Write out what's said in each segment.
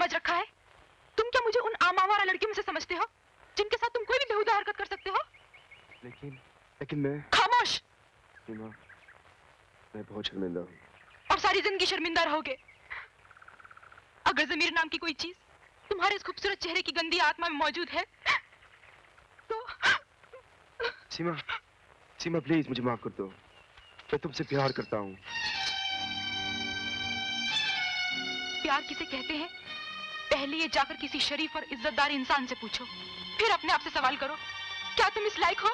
समझ रखा है? तुम क्या मुझे उन आम आवारा लड़कियों में से समझते हो जिनके साथ तुम कोई भी बेहुदा हरकत कर सकते हो? लेकिन मैं... खामोश। सीमा, मैं बहुत शर्मिंदा हूँ। और सारी जिंदगी शर्मिंदा रहोगे। अगर ज़मीर नाम की कोई चीज तुम्हारे इस खूबसूरत चेहरे की गंदी आत्मा में मौजूद है तो... सीमा प्लीज मुझे माफ कर दो। मैं तुमसे प्यार करता हूँ। प्यार किसे कहते हैं? पहले ये जाकर किसी शरीफ और इज्जतदार इंसान से पूछो, फिर अपने आप से सवाल करो, क्या तुम इस लायक हो?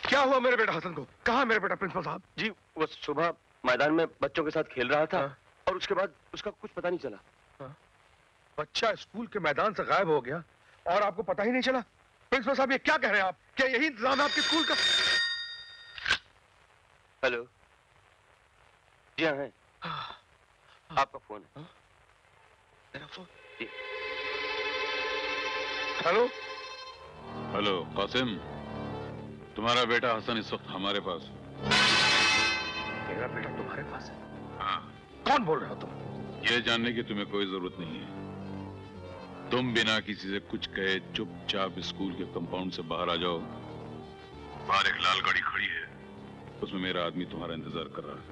क्या हुआ मेरे बेटा हसन को? कहाँ मेरे बेटा प्रिंसिपल साहब? जी वो सुबह मैदान में बच्चों के साथ खेल रहा था। हाँ? और उसके बाद उसका कुछ पता नहीं चला। हाँ? बच्चा स्कूल के मैदान से गायब हो गया और आपको पता ही नहीं चला? प्रिंसिपल साहब ये क्या कह रहे हैं आप? क्या यही इंतजाम है आपके स्कूल का? हेलो, जी हाँ है। आपका फोन है। मेरा फोन? हेलो हेलो कासिम, तुम्हारा बेटा हसन इस वक्त हमारे पास है। मेरा बेटा तुम्हारे पास है? हाँ। कौन बोल रहे हो तुम? ये जानने की तुम्हें कोई जरूरत नहीं है। तुम बिना किसी से कुछ कहे चुपचाप स्कूल के कंपाउंड से बाहर आ जाओ। बाहर एक लाल गाड़ी खड़ी है, उसमें मेरा आदमी तुम्हारा इंतजार कर रहा है।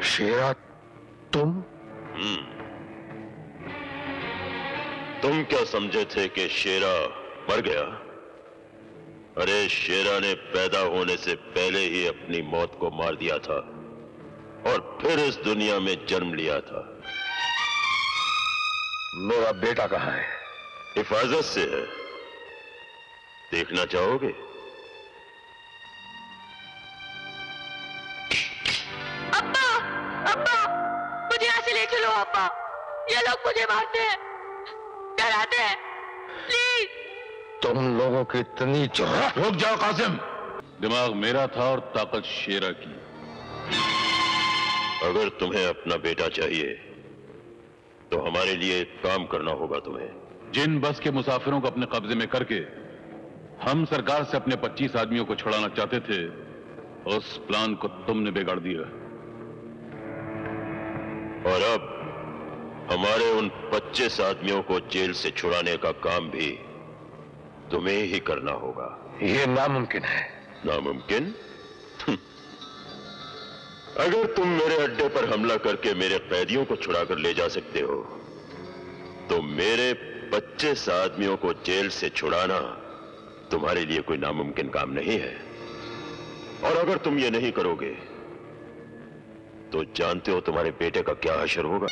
शेरा, तुम? तुम क्या समझे थे कि शेरा मर गया? अरे शेरा ने पैदा होने से पहले ही अपनी मौत को मार दिया था और फिर इस दुनिया में जन्म लिया था। मेरा बेटा कहाँ है? हिफाजत से है, देखना चाहोगे? मुझे यहाँ से ले चलो अब्बा, ये लोग मुझे मारते हैं, डराते हैं, प्लीज। तुम लोगों की इतनी जुर्रत? रुक जाओ कासिम, दिमाग मेरा था और ताकत शेरा की। अगर तुम्हें अपना बेटा चाहिए तो हमारे लिए काम करना होगा तुम्हें। जिन बस के मुसाफिरों को अपने कब्जे में करके हम सरकार से अपने 25 आदमियों को छुड़ाना चाहते थे, उस प्लान को तुमने बिगाड़ दिया। और अब हमारे उन 25 आदमियों को जेल से छुड़ाने का काम भी तुम्हें ही करना होगा। ये नामुमकिन है। नामुमकिन? अगर तुम मेरे अड्डे पर हमला करके मेरे कैदियों को छुड़ाकर ले जा सकते हो तो मेरे 25 आदमियों को जेल से छुड़ाना तुम्हारे लिए कोई नामुमकिन काम नहीं है। और अगर तुम ये नहीं करोगे तो जानते हो तुम्हारे बेटे का क्या हशर होगा?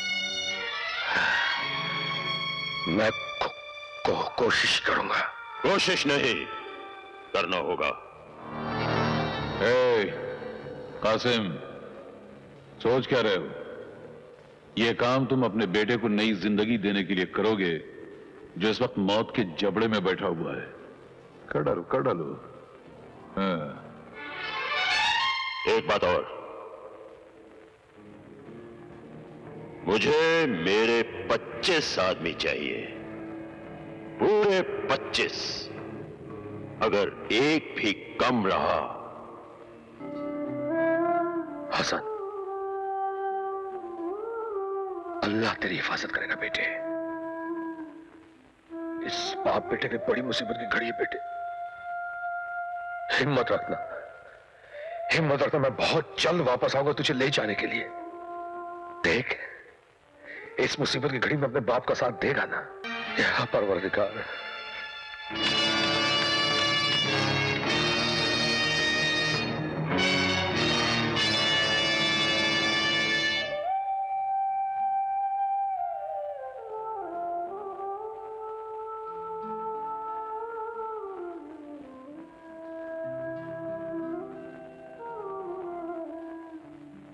मैं कोशिश करूंगा। कोशिश नहीं, करना होगा। कासिम, सोच क्या रहे हो? यह काम तुम अपने बेटे को नई जिंदगी देने के लिए करोगे जो इस वक्त मौत के जबड़े में बैठा हुआ है। कर डालो। हाँ। एक बात और, मुझे मेरे 25 आदमी चाहिए, पूरे 25। अगर एक भी कम रहा। हसन, अल्लाह तेरी हिफाजत करेगा बेटे। इस बाप बेटे की बड़ी मुसीबत की घड़ी है बेटे। हिम्मत रखना, हिम्मत रखना। मैं बहुत जल्द वापस आऊंगा तुझे ले जाने के लिए। देख, इस मुसीबत की घड़ी में अपने बाप का साथ देगा ना? या परवरदिगार।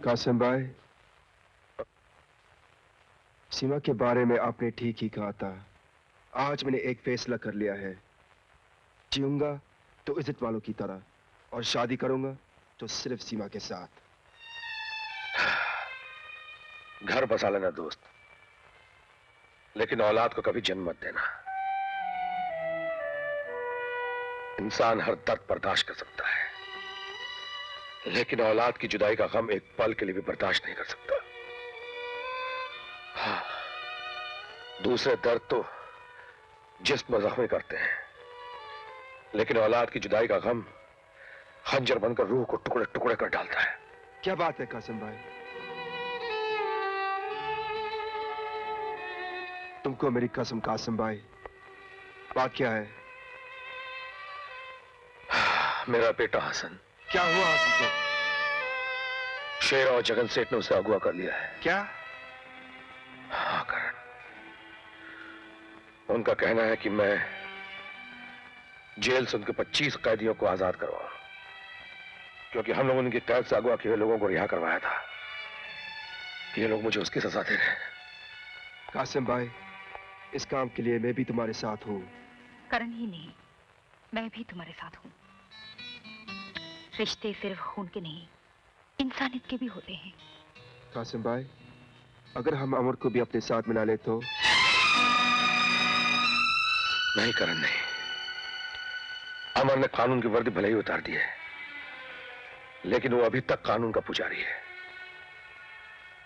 कासिम भाई, सीमा के बारे में आपने ठीक ही कहा था। आज मैंने एक फैसला कर लिया है। जीऊंगा तो इज्जत वालों की तरह, और शादी करूंगा तो सिर्फ सीमा के साथ। घर बसा लेना दोस्त, लेकिन औलाद को कभी जन्म मत देना। इंसान हर दर्द बर्दाश्त कर सकता है, लेकिन औलाद की जुदाई का गम एक पल के लिए भी बर्दाश्त नहीं कर सकता। हाँ, दूसरे दर्द तो जिस्म जख्मी करते हैं, लेकिन औलाद की जुदाई का गम खंजर बनकर रूह को टुकड़े टुकड़े कर डालता है। क्या बात है कासिम भाई? तुमको मेरी कसम कासिम भाई, बात क्या है? मेरा बेटा हसन। क्या हुआ हसन को? शेर और जगन सेठ ने उसे अगवा कर लिया है। क्या? हाँ करण, उनका कहना है कि मैं जेल से उनके 25 कैदियों को आजाद करवाऊं, क्योंकि हम लोगों ने उनकी कैद से अगवा किए हुए लोगों को रिहा करवाया था। ये लोग मुझे उसकी सजा दे रहे हैं। कासिम भाई, इस काम के लिए मैं भी तुम्हारे साथ हूँ। करण ही नहीं, मैं भी तुम्हारे साथ हूँ। रिश्ते सिर्फ खून के नहीं, इंसानियत के भी होते हैं। कासिम भाई, अगर हम अमर को भी अपने साथ मिला ले तो? नहीं करण, नहीं। अमर ने कानून की वर्दी भले ही उतार दी है, लेकिन वो अभी तक कानून का पुजारी है।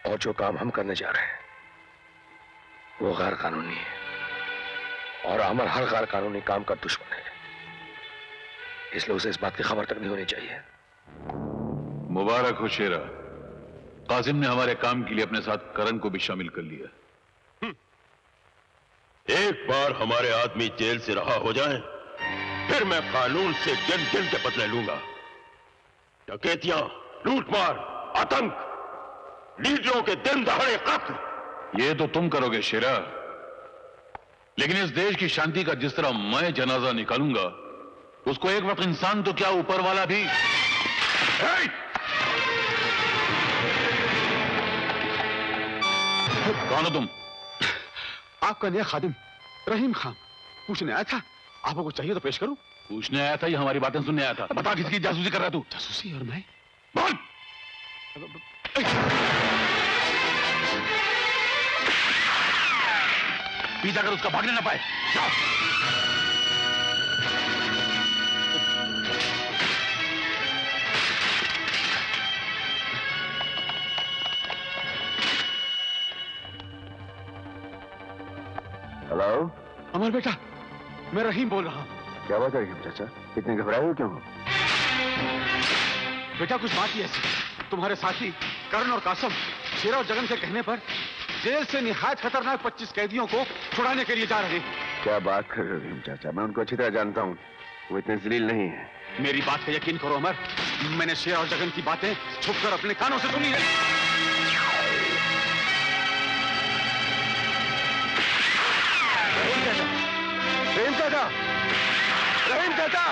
और जो काम हम करने जा रहे हैं वो गैर कानूनी है, और अमर हर गैर कानूनी काम का दुश्मन है। इसलिए उसे इस बात की खबर तक नहीं होनी चाहिए। मुबारक हो शेरा, कासिम ने हमारे काम के लिए अपने साथ करण को भी शामिल कर लिया। एक बार हमारे आदमी जेल से रहा हो जाए, फिर मैं कानून से गिन गिन के बदले लूंगा। डकैतियां, लूटमार, आतंक, लीडरों के दिन दहाड़े कत्ल, ये तो तुम करोगे शेरा, लेकिन इस देश की शांति का जिस तरह मैं जनाजा निकालूंगा, उसको एक वक्त इंसान तो क्या ऊपर वाला भी। कौन हो तुम? आपका नया खादिम रहीम खान पूछने आया था। आपको कुछ चाहिए तो पेश करूं? पूछने आया था या हमारी बातें सुनने आया था? बता, किसकी जासूसी कर रहा तू? जासूसी? और मैं? बोल। पीछा कर उसका भागने ना पाए। हेलो अमर बेटा, मैं रहीम बोल रहा हूं। क्या बात है रहीम चाचा, इतने घबराए हो क्यों? बेटा कुछ बात ही ऐसी, तुम्हारे साथी करण और कासम शेरा और जगन के कहने पर जेल से निहायत खतरनाक 25 कैदियों को छुड़ाने के लिए जा रहे हैं। क्या बात कर रहे हो रहीम चाचा, मैं उनको अच्छी तरह जानता हूँ, वो इतने जलील नहीं है। मेरी बात का यकीन करो अमर, मैंने शेरा और जगन की बातें छुपकर अपने कानों से सुनी है। रहीम चाचा, रहीम चाचा।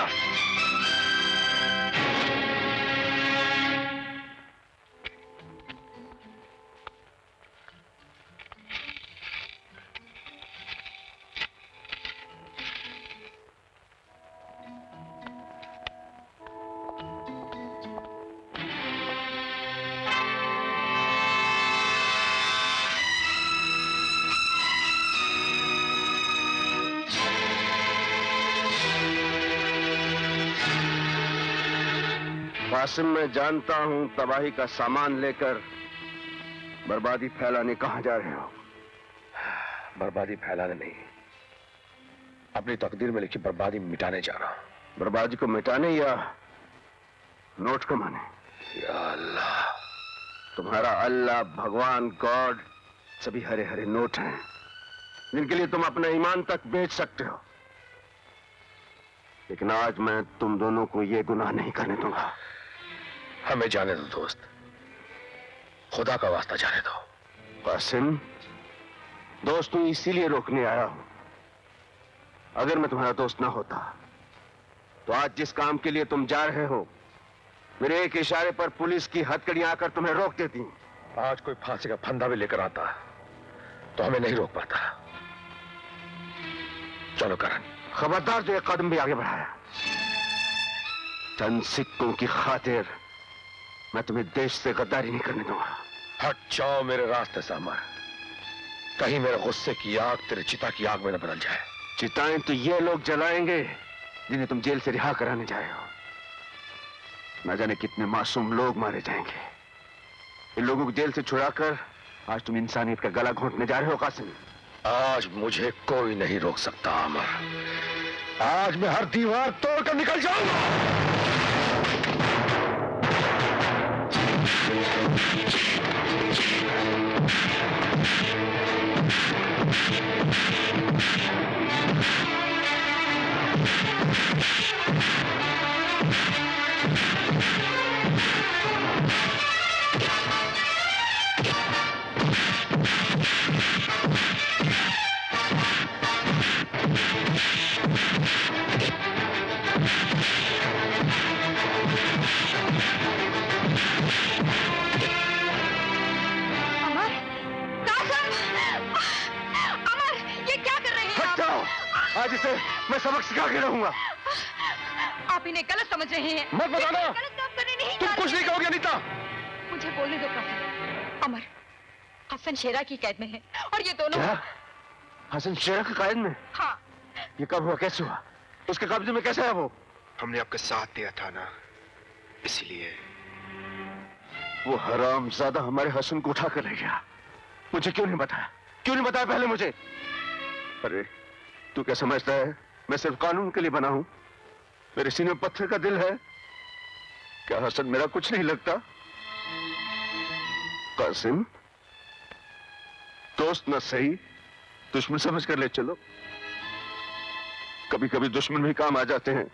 कासिम, मैं जानता हूं तबाही का सामान लेकर बर्बादी फैलाने कहां जा रहे हो। बर्बादी फैलाने नहीं, अपनी तकदीर में लिखी बर्बादी मिटाने जा रहा हूं। बर्बादी को मिटाने या नोट कमाने? या अल्लाह, तुम्हारा अल्लाह, भगवान, गॉड सभी हरे हरे नोट हैं, जिनके लिए तुम अपना ईमान तक बेच सकते हो। लेकिन आज मैं तुम दोनों को यह गुनाह नहीं करने दूंगा। हमें जाने दो दोस्त, खुदा का वास्ता जाने दो। कासिम, दोस्त हूं इसीलिए रोकने आया हूं। अगर मैं तुम्हारा दोस्त ना होता तो आज जिस काम के लिए तुम जा रहे हो मेरे एक इशारे पर पुलिस की हथकड़ियां आकर तुम्हें रोक देती। आज कोई फांसी का फंदा भी लेकर आता तो हमें नहीं रोक पाता। चलो करण। खबरदार जो एक कदम भी आगे बढ़ाया, चंद सिक्कों की खातिर मैं तुम्हें देश से गद्दारी नहीं करने दूंगा। हट जाओ मेरे रास्ते से अमर, कहीं मेरे गुस्से की आग तेरे चिता की आग में न बदल जाए। चिताएं तो ये लोग जलाएंगे जिन्हें तुम जेल से रिहा कराने जाए हो। न जाने कितने मासूम लोग मारे जाएंगे। इन लोगों को जेल से छुड़ाकर आज तुम इंसानियत का गला घोंटने जा रहे हो कासिम। आज मुझे कोई नहीं रोक सकता अमर। आज मैं हर दीवार तोड़कर निकल जाऊंगा। आज इसे मैं सबक सिखा के रहूंगा। आप इन्हें गलत समझ रहे हैं। मत बताना। गलत काम करने नहीं तुम कुछ नहीं कहोगे अनीता। मुझे बोलने दो कासिम। अमर हसन शेरा की कैद में है और ये दोनों। क्या? हसन शेरा की कैद में? हाँ। ये कब हुआ, कैसे हुआ, उसके कब्जे में कैसे है वो? हमने आपका साथ दिया था ना, इसलिए। वो हरामजादा हमारे हसन को उठा कर ले गया। मुझे क्यों नहीं बताया, क्यों नहीं बताया पहले मुझे? अरे तू क्या समझता है मैं सिर्फ कानून के लिए बना हूं? मेरे सीने में पत्थर का दिल है क्या? हसन मेरा कुछ नहीं लगता? कासिम, दोस्त न सही दुश्मन समझ कर ले चलो। कभी कभी दुश्मन भी काम आ जाते हैं।